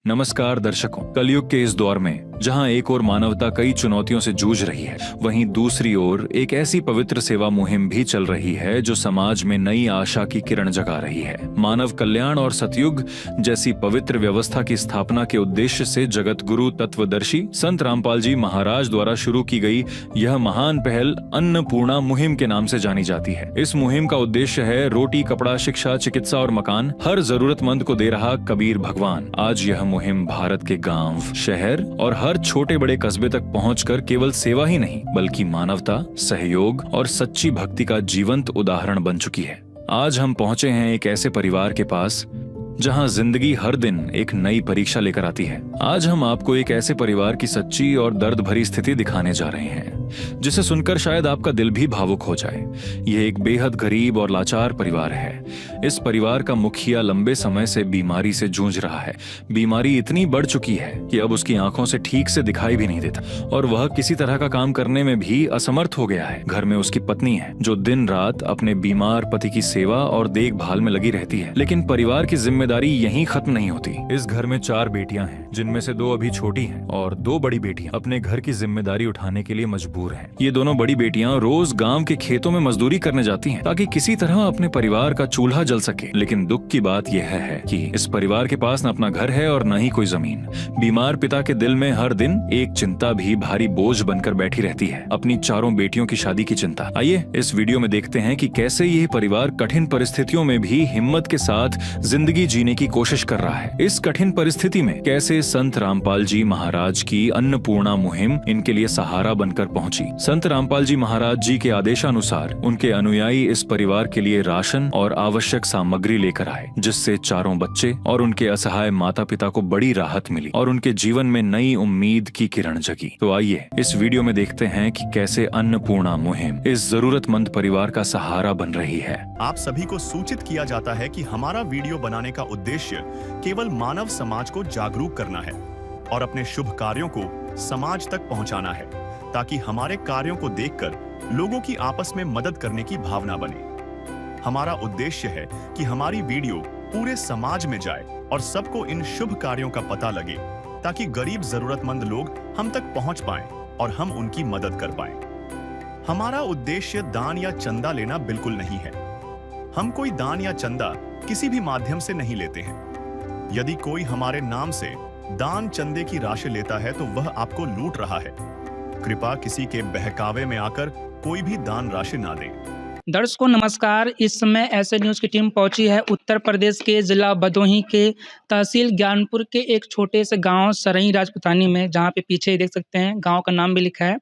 नमस्कार दर्शकों, कलयुग के इस दौर में जहां एक ओर मानवता कई चुनौतियों से जूझ रही है, वहीं दूसरी ओर एक ऐसी पवित्र सेवा मुहिम भी चल रही है जो समाज में नई आशा की किरण जगा रही है। मानव कल्याण और सतयुग जैसी पवित्र व्यवस्था की स्थापना के उद्देश्य से जगत गुरु तत्वदर्शी संत रामपाल जी महाराज द्वारा शुरू की गई यह महान पहल अन्नपूर्णा मुहिम के नाम से जानी जाती है। इस मुहिम का उद्देश्य है रोटी, कपड़ा, शिक्षा, चिकित्सा और मकान हर जरूरतमंद को दे रहा कबीर भगवान। आज यह मुहिम भारत के गांव, शहर और हर छोटे बड़े कस्बे तक पहुंचकर केवल सेवा ही नहीं बल्कि मानवता, सहयोग और सच्ची भक्ति का जीवंत उदाहरण बन चुकी है। आज हम पहुंचे हैं एक ऐसे परिवार के पास जहां जिंदगी हर दिन एक नई परीक्षा लेकर आती है। आज हम आपको एक ऐसे परिवार की सच्ची और दर्द भरी स्थिति दिखाने जा रहे हैं जिसे सुनकर शायद आपका दिल भी भावुक हो जाए। यह एक बेहद गरीब और लाचार परिवार है। इस परिवार का मुखिया लंबे समय से बीमारी से जूझ रहा है। बीमारी इतनी बढ़ चुकी है कि अब उसकी आंखों से ठीक से दिखाई भी नहीं देता और वह किसी तरह का काम करने में भी असमर्थ हो गया है। घर में उसकी पत्नी है जो दिन रात अपने बीमार पति की सेवा और देखभाल में लगी रहती है। लेकिन परिवार की जिम्मेदारी यहीं खत्म नहीं होती। इस घर में 4 बेटियां हैं, जिनमें से 2 अभी छोटी हैं और 2 बड़ी बेटियां अपने घर की जिम्मेदारी उठाने के लिए मजबूर हैं। ये दोनों बड़ी बेटियां रोज गांव के खेतों में मजदूरी करने जाती हैं ताकि किसी तरह अपने परिवार का चूल्हा जल सके। लेकिन दुख की बात यह है कि इस परिवार के पास न अपना घर है और न ही कोई जमीन। बीमार पिता के दिल में हर दिन एक चिंता भी भारी बोझ बनकर बैठी रहती है, अपनी 4 बेटियों की शादी की चिंता। आइए इस वीडियो में देखते हैं कि कैसे यह परिवार कठिन परिस्थितियों में भी हिम्मत के साथ जिंदगी जीने की कोशिश कर रहा है। इस कठिन परिस्थिति में कैसे संत रामपाल जी महाराज की अन्नपूर्णा मुहिम इनके लिए सहारा बनकर पहुंची। संत रामपाल जी महाराज जी के आदेशानुसार उनके अनुयायी इस परिवार के लिए राशन और आवश्यक सामग्री लेकर आए, जिससे 4 बच्चे और उनके असहाय माता पिता को बड़ी राहत मिली और उनके जीवन में नई उम्मीद की किरण जगी। तो आइए इस वीडियो में देखते हैं कि कैसे अन्नपूर्णा मुहिम इस जरूरतमंद परिवार का सहारा बन रही है। आप सभी को सूचित किया जाता है कि हमारा वीडियो बनाने का उद्देश्य केवल मानव समाज को जागरूक करना है और अपने शुभ कार्यों को समाज तक पहुंचाना है, ताकि हमारे कार्यों को देखकर लोगों की आपस में मदद करने की भावना बने। हमारा उद्देश्य है कि हमारी वीडियो पूरे समाज में जाए और सबको इन शुभ कार्यों का पता लगे, ताकि गरीब जरूरतमंद लोग हम तक पहुंच पाएं और हम उनकी मदद कर पाएं। हमारा उद्देश्य दान या चंदा लेना बिल्कुल नहीं है। हम कोई दान या चंदा किसी भी माध्यम से नहीं लेते हैं। यदि कोई हमारे नाम से दान चंदे की राशि लेता है तो वह आपको लूट रहा है। कृपया किसी के बहकावे में आकर कोई भी दान राशि ना दे। दर्शकों नमस्कार। इस समय ऐसे न्यूज़ की टीम पहुंची है उत्तर प्रदेश के जिला भदोही के तहसील ज्ञानपुर के एक छोटे से गांव सरई राजपुतानी में, जहां पे पीछे देख सकते हैं गांव का नाम भी लिखा है।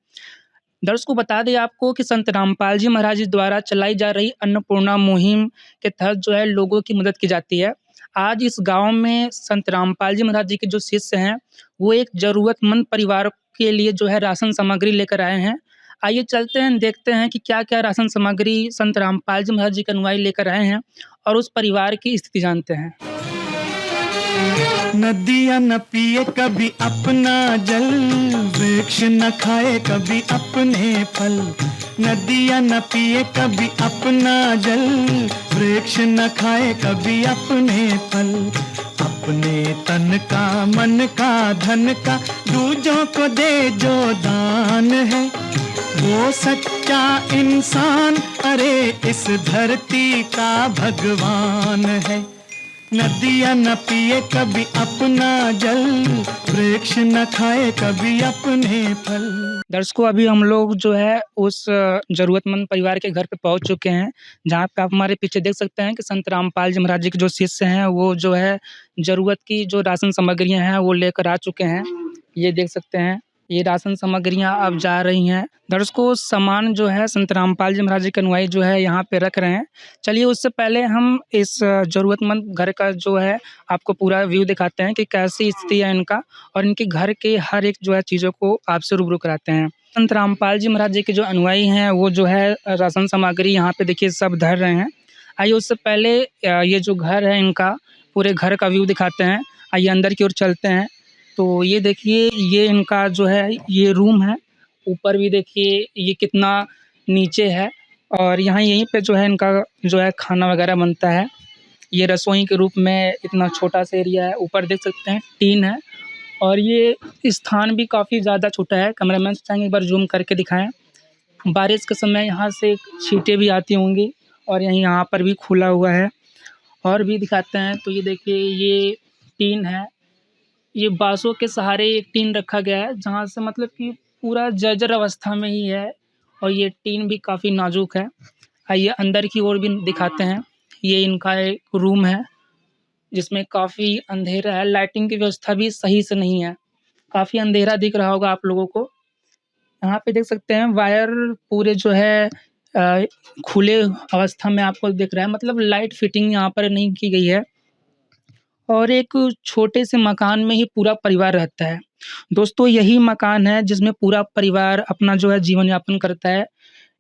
दर्शकों बता दें आपको कि संत रामपाल जी महाराज जी द्वारा चलाई जा रही अन्नपूर्णा मुहिम के तहत जो है लोगों की मदद की जाती है। आज इस गांव में संत रामपाल जी महाराज जी के जो शिष्य हैं वो एक ज़रूरतमंद परिवार के लिए जो है राशन सामग्री लेकर आए हैं। आइए चलते हैं, देखते हैं कि क्या क्या राशन सामग्री संत रामपाल जी महाराज जी के अनुयायी लेकर आए हैं और उस परिवार की स्थिति जानते हैं। नदियाँ न पिए कभी अपना जल, वृक्ष न खाए कभी अपने फल। नदियाँ न पिए कभी अपना जल, वृक्ष न खाए कभी अपने फल। अपने तन का, मन का, धन का दूजों को दे जो दान है, वो सच्चा इंसान अरे इस धरती का भगवान है। नदियाँ न पिए कभी अपना जल, वृक्ष न खाए कभी अपने फल। दर्शकों अभी हम लोग जो है उस ज़रूरतमंद परिवार के घर पे पहुंच चुके हैं, जहां पे आप हमारे पीछे देख सकते हैं कि संत रामपाल जी महाराज जी के जो शिष्य हैं वो जो है ज़रूरत की जो राशन सामग्रियां हैं वो लेकर आ चुके हैं। ये देख सकते हैं, ये राशन सामग्रियां अब जा रही हैं। दर्शकों सामान जो है संत रामपाल जी महाराज जी के अनुयायी जो है यहाँ पे रख रहे हैं। चलिए उससे पहले हम इस ज़रूरतमंद घर का जो है आपको पूरा व्यू दिखाते हैं कि कैसी स्थिति है इनका, और इनके घर के हर एक जो है चीज़ों को आपसे रूबरू कराते हैं। संत रामपाल जी महाराज जी के जो अनुयायी हैं वो जो है राशन सामग्री यहाँ पे देखिए सब धर रहे हैं। आइए उससे पहले ये जो घर है इनका पूरे घर का व्यू दिखाते हैं। आइए अंदर की ओर चलते हैं। तो ये देखिए, ये इनका जो है ये रूम है। ऊपर भी देखिए ये कितना नीचे है, और यहाँ यहीं पे जो है इनका जो है खाना वगैरह बनता है। ये रसोई के रूप में इतना छोटा सा एरिया है। ऊपर देख सकते हैं टीन है और ये स्थान भी काफ़ी ज़्यादा छोटा है। कैमरामैन से चाहेंगे एक बार ज़ूम करके दिखाएँ। बारिश के समय यहाँ से छींटें भी आती होंगी और यहाँ पर भी खुला हुआ है। और भी दिखाते हैं तो ये देखिए ये टीन है। ये बाँसों के सहारे एक टीन रखा गया है जहाँ से मतलब कि पूरा जर्जर अवस्था में ही है और ये टीन भी काफ़ी नाज़ुक है। आइए अंदर की ओर भी दिखाते हैं। ये इनका एक रूम है जिसमें काफ़ी अंधेरा है। लाइटिंग की व्यवस्था भी सही से नहीं है। काफ़ी अंधेरा दिख रहा होगा आप लोगों को। यहाँ पे देख सकते हैं वायर पूरे जो है खुले अवस्था में आपको दिख रहा है, मतलब लाइट फिटिंग यहाँ पर नहीं की गई है। और एक छोटे से मकान में ही पूरा परिवार रहता है। दोस्तों यही मकान है जिसमें पूरा परिवार अपना जो है जीवन यापन करता है।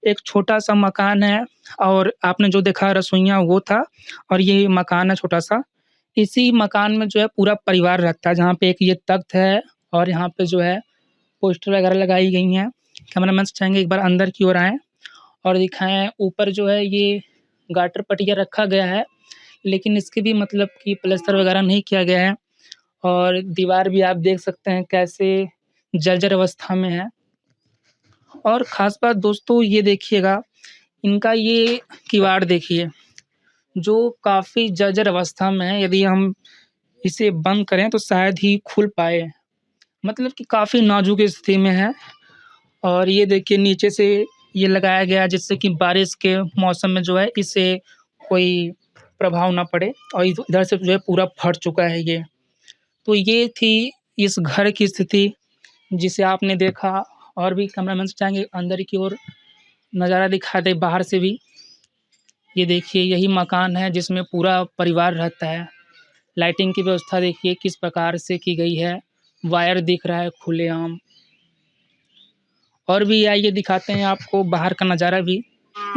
एक छोटा-सा मकान है और आपने जो देखा रसोइयाँ वो था और ये मकान है छोटा-सा। इसी मकान में जो है पूरा परिवार रहता है, जहाँ पे एक ये तख्त है और यहाँ पे जो है पोस्टर वगैरह लगाई गई हैं। कैमरामैन से चाहेंगे एक बार अंदर की ओर आएँ और दिखाएँ। ऊपर जो है ये गाटर पटिया रखा गया है, लेकिन इसके भी मतलब कि प्लास्टर वगैरह नहीं किया गया है और दीवार भी आप देख सकते हैं कैसे जर्जर अवस्था में है। और ख़ास बात दोस्तों ये देखिएगा, इनका ये किवाड़ देखिए, जो काफ़ी जर्जर अवस्था में है। यदि हम इसे बंद करें तो शायद ही खुल पाए, मतलब कि काफ़ी नाज़ुक स्थिति में है। और ये देखिए नीचे से ये लगाया गया है जिससे कि बारिश के मौसम में जो है इसे कोई प्रभाव ना पड़े और इधर से जो है पूरा फट चुका है ये। तो ये थी इस घर की स्थिति जिसे आपने देखा। और भी कैमरामैन से चाहेंगे अंदर की ओर नज़ारा दिखा दें बाहर से भी। ये देखिए यही मकान है जिसमें पूरा परिवार रहता है। लाइटिंग की व्यवस्था देखिए किस प्रकार से की गई है। वायर दिख रहा है खुलेआम। और भी आइए दिखाते हैं आपको बाहर का नज़ारा भी।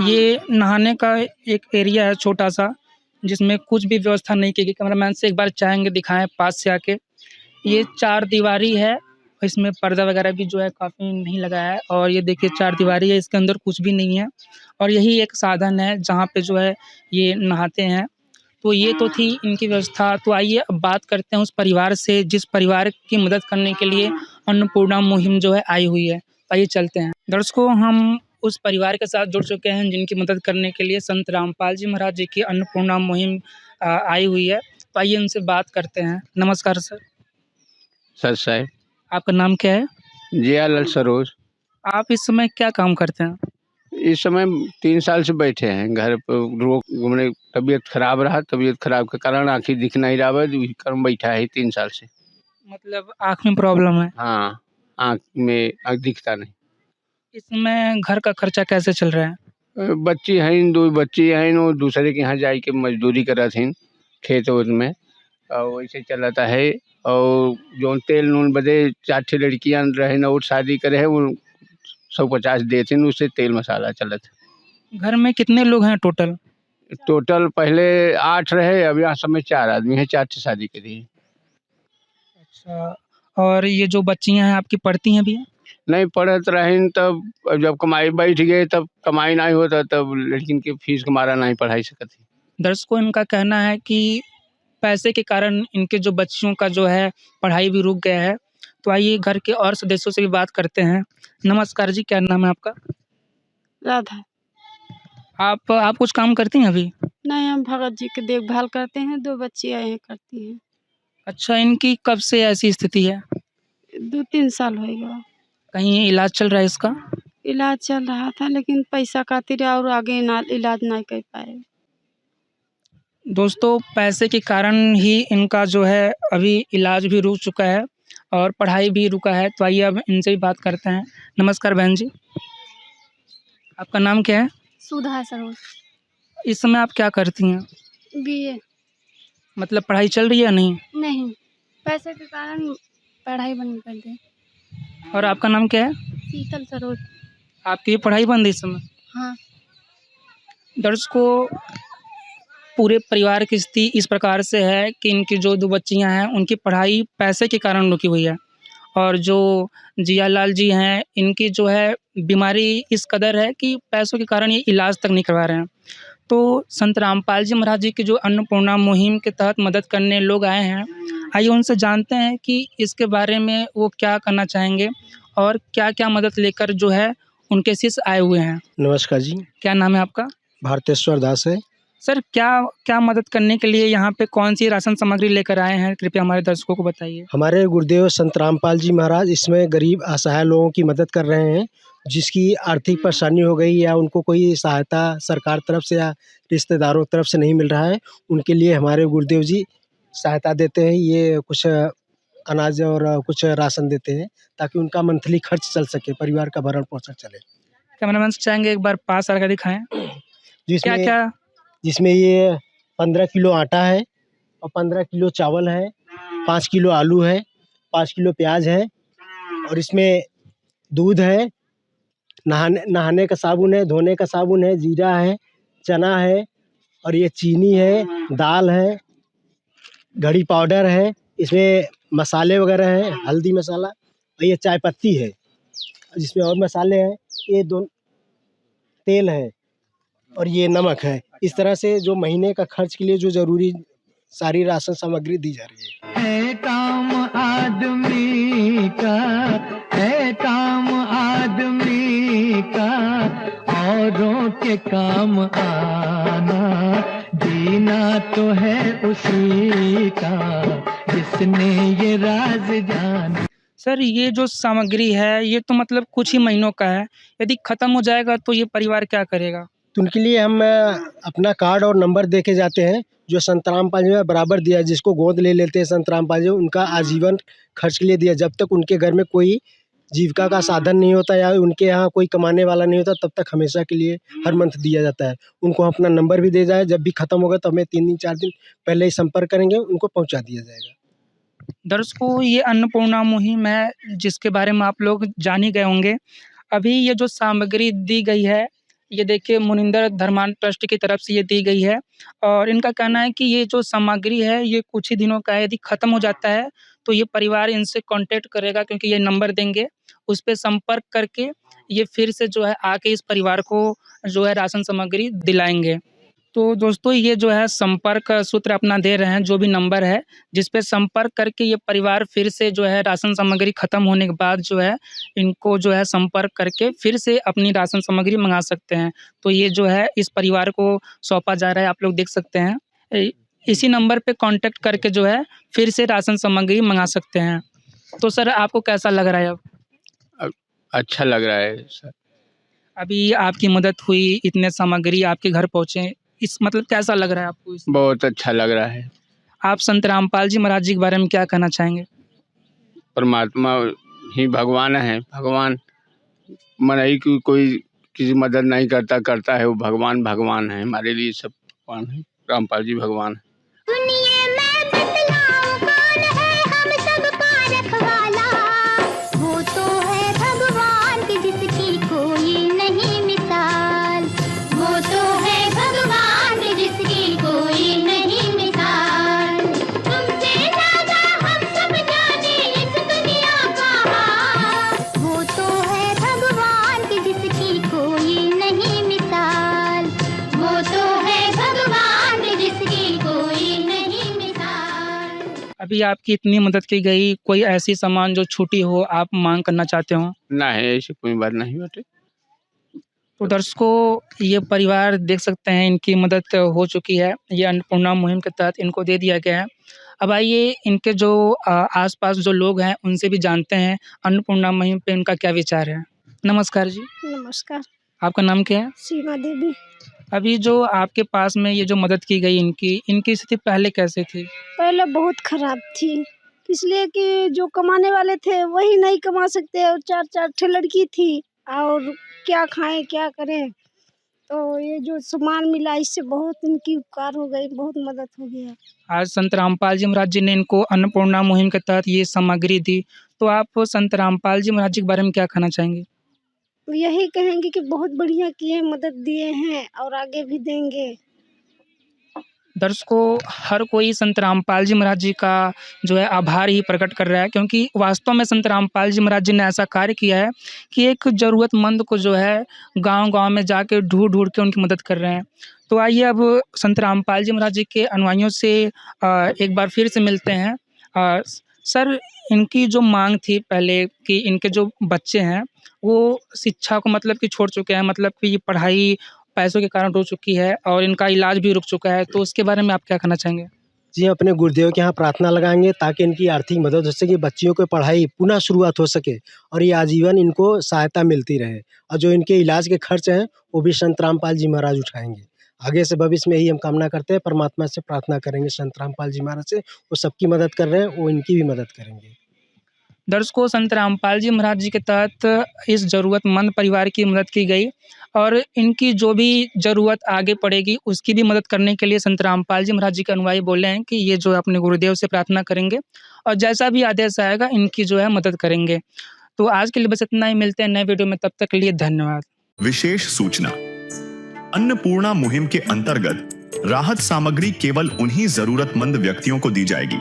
ये नहाने का एक एरिया है छोटा-सा जिसमें कुछ भी व्यवस्था नहीं की गई। कैमरामैन से एक बार चाहेंगे दिखाएँ पास से आके। ये चारदीवारी है, इसमें पर्दा वगैरह भी जो है काफ़ी नहीं लगाया है और ये देखिए चारदीवारी है, इसके अंदर कुछ भी नहीं है और यही एक साधन है जहाँ पे जो है ये नहाते हैं। तो ये तो थी इनकी व्यवस्था। तो आइए अब बात करते हैं उस परिवार से जिस परिवार की मदद करने के लिए अन्नपूर्णा मुहिम जो है आई हुई है। आइए चलते हैं। दर्शकों हम उस परिवार के साथ जुड़ चुके हैं जिनकी मदद करने के लिए संत रामपाल जी महाराज जी की अन्नपूर्णा मुहिम आई हुई है। तो आइए उनसे बात करते हैं। नमस्कार सर। सर साहब आपका नाम क्या है? जियालाल सरोज। आप इस समय क्या काम करते हैं? इस समय 3 साल से बैठे हैं घर पर। रोग घूमने तबीयत खराब रहा, तबीयत खराब के कारण आँखें दिख नहीं रहा है, वही कारण बैठा है 3 साल से। मतलब आँख में प्रॉब्लम है। हाँ, आँख में दिखता नहीं। इस समय घर का खर्चा कैसे चल रहा है? बच्ची हैं, 2 बच्ची हैं, वो दूसरे के यहाँ जाके मजदूरी करत हन खेत वेत में और वैसे चलता है। और जो तेल नून बदे 4 ठे लड़कियाँ रहे और शादी करे है वो 150 देते हैं, उससे तेल मसाला चलत है। घर में कितने लोग हैं टोटल? टोटल पहले 8 रहे, अब यहाँ समय 4 आदमी हैं, 4 ठे शादी करी है। अच्छा, और ये जो बच्चियाँ हैं आपकी पढ़ती हैं भी? नहीं पढ़त रहीन तब जब कमाई बैठ गए तब कमाई नहीं होता, तब लड़किन के फीस के मारा नहीं पढ़ाई सकत थी। दर्शकों इनका कहना है कि पैसे के कारण इनके जो बच्चियों का जो है पढ़ाई भी रुक गया है। तो आइए घर के और सदस्यों से भी बात करते हैं। नमस्कार जी, क्या नाम है आपका? राधा। आप कुछ काम करती हैं अभी? नहीं, हम भगत जी की देखभाल करते हैं, 2 बच्चियाँ हैं करती हैं। अच्छा, इनकी कब से ऐसी स्थिति है? 2-3 साल होएगा। कहीं इलाज चल रहा है इसका? इलाज चल रहा था लेकिन पैसा खातिर और आगे ना इलाज नहीं कर पाए। दोस्तों पैसे के कारण ही इनका जो है अभी इलाज भी रुक चुका है और पढ़ाई भी रुका है। तो आइए अब इनसे भी बात करते हैं। नमस्कार बहन जी, आपका नाम क्या है? सुधा सरोज। इस समय आप क्या करती हैं? बीए। मतलब पढ़ाई चल रही है या नहीं? नहीं, पैसे के कारण पढ़ाई बंद कर दी। और आपका नाम क्या है? शीतल सरोज। आपकी भी पढ़ाई बंद है इस समय? हाँ। दर्शकों पूरे परिवार की स्थिति इस प्रकार से है कि इनकी जो 2 बच्चियां हैं उनकी पढ़ाई पैसे के कारण रुकी हुई है और जो जियालाल जी हैं इनकी जो है बीमारी इस कदर है कि पैसों के कारण ये इलाज तक नहीं करवा रहे हैं। तो संत रामपाल जी महाराज जी की जो अन्नपूर्णा मुहिम के तहत मदद करने लोग आए हैं, आइए उनसे जानते हैं कि इसके बारे में वो क्या करना चाहेंगे और क्या-क्या मदद लेकर जो है उनके शिष्य आए हुए हैं। नमस्कार जी, क्या नाम है आपका? भारतेश्वर दास है। सर क्या मदद करने के लिए यहाँ पे कौन-सी राशन सामग्री लेकर आए हैं? कृपया हमारे दर्शकों को बताइए। हमारे गुरुदेव संत रामपाल जी महाराज इसमें गरीब असहाय लोगों की मदद कर रहे हैं, जिसकी आर्थिक परेशानी हो गई या उनको कोई सहायता सरकार तरफ से या रिश्तेदारों की तरफ से नहीं मिल रहा है, उनके लिए हमारे गुरुदेव जी सहायता देते हैं। ये कुछ अनाज और कुछ राशन देते हैं ताकि उनका मंथली खर्च चल सके, परिवार का भरण-पोषण चले। कैमरामैन से चाहेंगे एक बार पास आकर दिखाएँ। जिसमें क्या-क्या जिसमें ये 15 किलो आटा है और 15 किलो चावल है, 5 किलो आलू है, 5 किलो प्याज है और इसमें दूध है, नहाने का साबुन है, धोने का साबुन है, जीरा है, चना है और ये चीनी है, दाल है, घड़ी पाउडर है, इसमें मसाले वगैरह हैं, हल्दी मसाला और ये चाय पत्ती है, जिसमें और मसाले हैं, ये तेल है और ये नमक है। इस तरह से जो महीने का खर्च के लिए जो ज़रूरी सारी राशन सामग्री दी जा रही है काम आदमी का, है काम आदमी का, औरों के काम आना, जीना तो है उसी का जिसने ये राज जाना। सर ये जो सामग्री है ये तो मतलब कुछ ही महीनों का है, यदि ख़त्म हो जाएगा तो ये परिवार क्या करेगा? तो उनके लिए हम अपना कार्ड और नंबर दे के जाते हैं, जो संत रामपाल जी ने बराबर दिया, जिसको गोद ले लेते हैं संत रामपाल जी, उनका आजीवन खर्च के लिए दिया। जब तक उनके घर में कोई जीविका का साधन नहीं होता या उनके यहाँ कोई कमाने वाला नहीं होता, तब तक हमेशा के लिए हर मंथ दिया जाता है। उनको हम अपना नंबर भी दे जाए, जब भी ख़त्म होगा तो हमें 3 दिन 4 दिन पहले ही संपर्क करेंगे, उनको पहुँचा दिया जाएगा। दर्शकों ये अन्नपूर्णा मुहिम है जिसके बारे में आप लोग जान ही गए होंगे। अभी ये जो सामग्री दी गई है, ये देखिए मुनिंदर धर्मांत ट्रस्ट की तरफ से ये दी गई है और इनका कहना है कि ये जो सामग्री है ये कुछ ही दिनों का है, यदि ख़त्म हो जाता है तो ये परिवार इनसे कॉन्टैक्ट करेगा, क्योंकि ये नंबर देंगे, उस पे संपर्क करके ये फिर से जो है आके इस परिवार को जो है राशन सामग्री दिलाएँगे। तो दोस्तों ये जो है संपर्क सूत्र अपना दे रहे हैं, जो भी नंबर है जिस पे संपर्क करके ये परिवार फिर से जो है राशन सामग्री ख़त्म होने के बाद जो है इनको जो है संपर्क करके फिर से अपनी राशन सामग्री मंगा सकते हैं। तो ये जो है इस परिवार को सौंपा जा रहा है, आप लोग देख सकते हैं। इसी नंबर पे कांटेक्ट करके जो है फिर से राशन सामग्री मंगा सकते हैं। तो सर आपको कैसा लग रहा है अब? अच्छा लग रहा है सर। अभी आपकी मदद हुई, इतने सामग्री आपके घर पहुँचे, इस मतलब कैसा लग रहा है आपको इस? बहुत अच्छा लग रहा है। आप संत रामपाल जी महाराज जी के बारे में क्या कहना चाहेंगे? परमात्मा ही भगवान है। भगवान मनई की कोई किसी मदद नहीं करता है, वो भगवान है। हमारे लिए सब भगवान है, रामपाल जी भगवान है। दुनिया में बतलाऊं कौन है हम सबका रखवाला, वो तो है भगवान की जिसकी कोई नहीं मिसाल, वो तो है भगवान की जिसकी कोई नहीं मिसाल। तुमसे ज्यादा हम सब जाने इस दुनिया का हाल, वो तो है भगवान की जिसकी कोई नहीं मिसाल, वो तो है भगवान की जिसकी कोई नहीं मिसाल। अभी आपकी इतनी मदद की गई, कोई ऐसी सामान जो छूटी हो आप मांग करना चाहते हो? नहीं, ऐसी कोई बात नहीं बेटे। तो दर्शकों ये परिवार देख सकते हैं, इनकी मदद हो चुकी है, ये अन्नपूर्णा मुहिम के तहत इनको दे दिया गया है। अब आइए इनके जो आसपास जो लोग हैं उनसे भी जानते हैं अन्नपूर्णा मुहिम पे इनका क्या विचार है। नमस्कार जी, नमस्कार। आपका नाम क्या है? सीमा देवी। अभी जो आपके पास में ये जो मदद की गई इनकी स्थिति पहले कैसे थी? पहले बहुत खराब थी, इसलिए कि जो कमाने वाले थे वही नहीं कमा सकते और 4-4 ठे लड़की थी और क्या खाएं क्या करें। तो ये जो सामान मिला इससे बहुत इनकी उपकार हो गई, बहुत मदद हो गया। आज संत रामपाल जी महाराज जी ने इनको अन्नपूर्णा मुहिम के तहत ये सामग्री दी, तो आप संत रामपाल जी महाराज जी के बारे में क्या कहना चाहेंगे? यही कहेंगे कि बहुत बढ़िया किए, मदद दिए हैं और आगे भी देंगे। दर्शकों हर कोई संत रामपाल जी महाराज जी का जो है आभार ही प्रकट कर रहा है, क्योंकि वास्तव में संत रामपाल जी महाराज जी ने ऐसा कार्य किया है कि एक ज़रूरतमंद को जो है गांव-गांव में जाके ढूंढ के उनकी मदद कर रहे हैं। तो आइए अब संत रामपाल जी महाराज जी के अनुयायियों से एक बार फिर से मिलते हैं। सर, इनकी जो मांग थी पहले कि इनके जो बच्चे हैं वो शिक्षा को मतलब कि छोड़ चुके हैं, मतलब कि ये पढ़ाई पैसों के कारण रुक चुकी है और इनका इलाज भी रुक चुका है, तो उसके बारे में आप क्या कहना चाहेंगे? जी, हम अपने गुरुदेव के यहाँ प्रार्थना लगाएंगे ताकि इनकी आर्थिक मदद हो सके, बच्चियों की पढ़ाई पुनः शुरुआत हो सके और ये आजीवन इनको सहायता मिलती रहे। और जो इनके इलाज के खर्च हैं वो भी संत रामपाल जी महाराज उठाएंगे। आगे से भविष्य में यही हम कामना करते हैं, परमात्मा से प्रार्थना करेंगे संत रामपाल जी महाराज से, वो सबकी मदद कर रहे हैं, वो इनकी भी मदद करेंगे। दर्शकों, संत रामपाल जी महाराज जी के तहत इस ज़रूरतमंद परिवार की मदद की गई और इनकी जो भी ज़रूरत आगे पड़ेगी उसकी भी मदद करने के लिए संत रामपाल जी महाराज जी के अनुयायी बोले हैं कि ये जो है अपने गुरुदेव से प्रार्थना करेंगे और जैसा भी आदेश आएगा इनकी जो है मदद करेंगे। तो आज के लिए बस इतना ही, मिलते हैं नए वीडियो में, तब तक के लिए धन्यवाद। विशेष सूचना, अन्नपूर्णा मुहिम के अंतर्गत राहत सामग्री केवल उन्हीं जरूरतमंद व्यक्तियों को दी जाएगी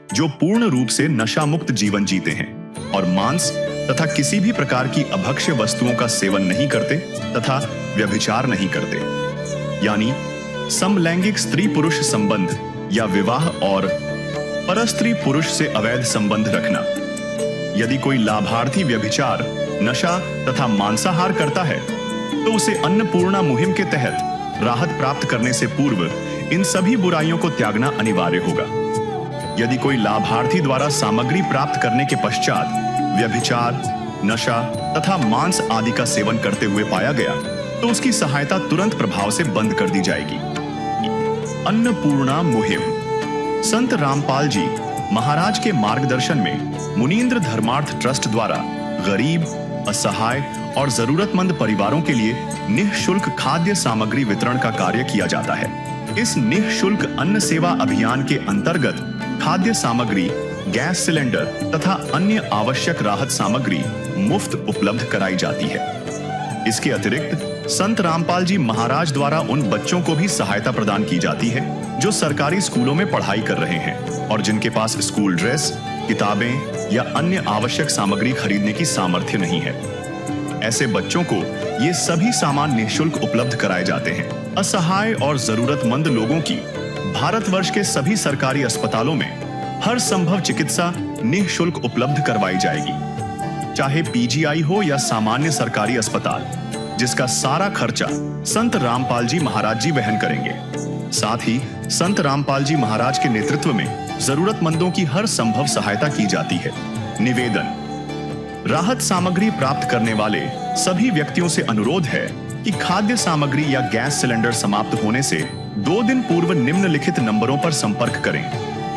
जो पूर्ण रूप से नशा मुक्त जीवन जीते हैं और मांस तथा किसी भी प्रकार की अभक्ष्य वस्तुओं का सेवन नहीं करते तथा व्यभिचार नहीं करते, यानी समलैंगिक स्त्री पुरुष संबंध या विवाह और परस्त्री पुरुष से अवैध संबंध रखना। यदि कोई लाभार्थी व्यभिचार, नशा तथा मांसाहार करता है तो उसे अन्नपूर्णा मुहिम के तहत राहत प्राप्त करने से पूर्व इन सभी बुराइयों को त्यागना अनिवार्य होगा। यदि कोई लाभार्थी द्वारा सामग्री प्राप्त करने के पश्चात व्यभिचार, नशा तथा मांस आदि का सेवन करते हुए पाया गया तो उसकी सहायता तुरंत प्रभाव से बंद कर दी जाएगी। अन्नपूर्णा मुहिम संत रामपाल जी महाराज के मार्गदर्शन में मुनींद्र धर्मार्थ ट्रस्ट द्वारा गरीब, असहाय और जरूरतमंद परिवारों के लिए निःशुल्क खाद्य सामग्री वितरण का कार्य किया जाता है। इस निःशुल्क अन्न सेवा अभियान के अंतर्गत खाद्य सामग्री, गैस सिलेंडर तथा अन्य आवश्यक राहत सामग्री मुफ्त उपलब्ध कराई जाती है। इसके अतिरिक्त संत रामपाल जी महाराज द्वारा उन बच्चों को भी सहायता प्रदान की जाती है जो सरकारी स्कूलों में पढ़ाई कर रहे हैं और जिनके पास स्कूल ड्रेस, किताबें या अन्य आवश्यक सामग्री खरीदने की सामर्थ्य नहीं है। ऐसे बच्चों को ये सभी सामान निःशुल्क उपलब्ध कराए जाते हैं। असहाय और जरूरतमंद लोगों की भारतवर्ष के सभी सरकारी अस्पतालों में हर संभव चिकित्सा निःशुल्क उपलब्ध करवाई जाएगी, चाहे पीजीआई हो या सामान्य सरकारी अस्पताल, जिसका सारा खर्चा संत रामपाल जी महाराज जी वहन करेंगे। साथ ही संत रामपाल जी महाराज के नेतृत्व में जरूरतमंदों की हर संभव सहायता की जाती है। निवेदन, राहत सामग्री प्राप्त करने वाले सभी व्यक्तियों से अनुरोध है कि खाद्य सामग्री या गैस सिलेंडर समाप्त होने से 2 दिन पूर्व निम्नलिखित नंबरों पर संपर्क करें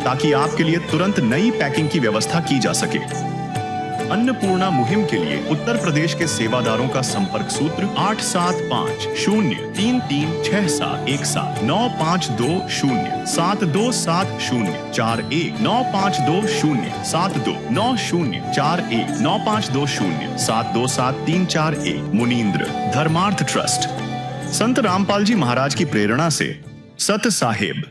ताकि आपके लिए तुरंत नई पैकिंग की व्यवस्था की जा सके। अन्नपूर्णा मुहिम के लिए उत्तर प्रदेश के सेवादारों का संपर्क सूत्र 8750336717 952072 मुनींद्र धर्मार्थ ट्रस्ट। संत रामपाल जी महाराज की प्रेरणा से सत साहेब।